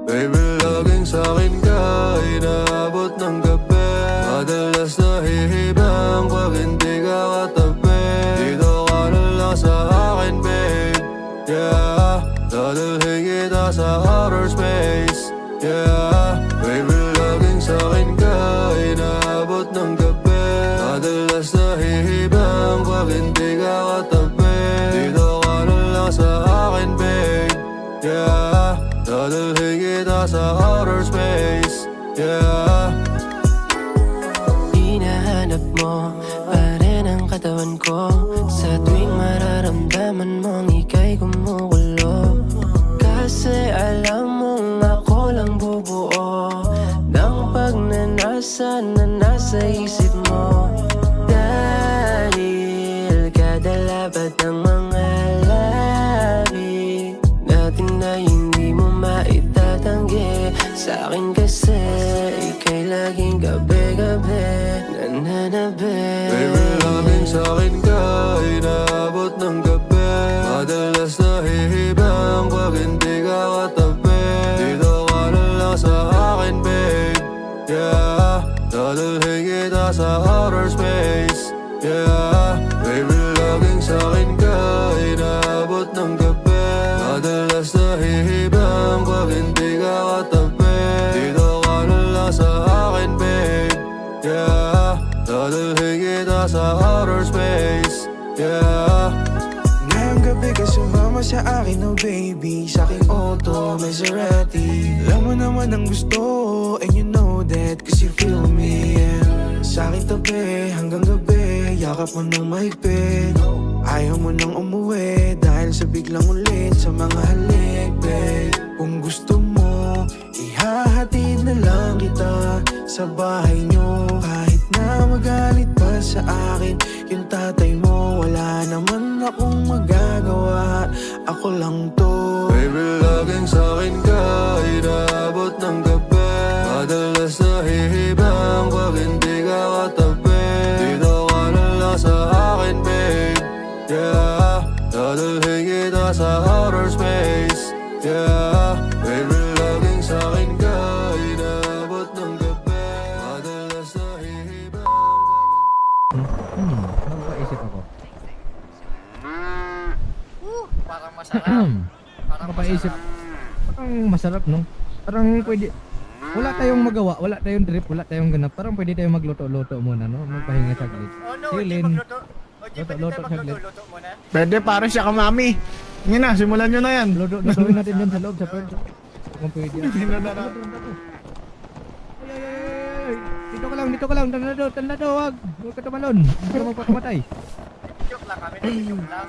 Baby, laging sa'kin ka inaabot ng gabi. Madalas nahihibang pag hindi ka katabi. Dito ka na lang sa akin, babe. Yeah, dadalhin kita sa outer space. Yeah, baby, laging sa'kin ka inaabot ng gabi. Madalas nahihibang pag hindi ka katabi. Dito ka na lang sa akin, babe. Yeah, dadalhin kita sa outer space. Yeah. Hinahanap mo pa rin ang katawan ko. Sa tuwing mararamdaman mong ika'y kumukulo. Kasi alam mong ako lang bubuo ng pagnanasa na nasa isip mo. Dahil kada labat ng mga labi natin na hindi mo maitatanggi. Sa akin kasi ika'y laging gabi-gabi nananabi. Baby, laging sa'kin ka inaabot ng gabi. Madalas nahihibang pag hindi ka katabi. Dito ka na lang sa akin, babe. Yeah, dadalhin kita sa outer space. Yeah, baby, laging sa'kin ka inaabot ng gabi. Madalas nahihibang pag hindi ka katabi. Dito ka na lang sa akin, babe. Yeah, dadalhin kita sa outer space. Yeah. Ngayong gabi ka sumama sa akin, oh baby. Sa aking auto, Maserati. Alam mo naman ang gusto, and you know that, cause you feel me, yeah. Sa aking tabi, hanggang gabi, yakap mo ng mahigpit. Ayaw mo nang umuwi, dahil sa biglang ulit sa mga halik, babe. Kung gusto mo, ihahatid na lang kita sa bahay nyo. Kahit na magalit pa sa akin yung tatay mo, wala naman akong magagawa, ako lang to. Baby, laging sa'kin ka inaabot ng gabi. Madalas nahihibang pag hindi ka katabi. Dito ka na lang sa akin, babe. Yeah, dadalhin kita sa outer space. Yeah, baby, laging sa'kin ka inaabot ng gabi. Madalas nahihibang Napaisip ako. Parang masarap. Parang Napaisip. Parang masarap, no? Parang pwede. Wala tayong magawa, wala tayong drip, wala tayong ganap. Parang pwede tayong magluto-luto muna, no? Magpahinga saglit. Oh no, Silin. magluto. Oji, pwede Luto, tayo saglit. magluto muna. Pwede, para siya ka mami. Ngayon na, simulan nyo na yan. Lutuin natin dyan sa loob, sa pwede. Kung pwede. Hindi na na. Ay. Dito ka lang, tanado, wag. Huwag ka tumalon. Hindi ka magpakamatay. Joke lang kami, joke lang.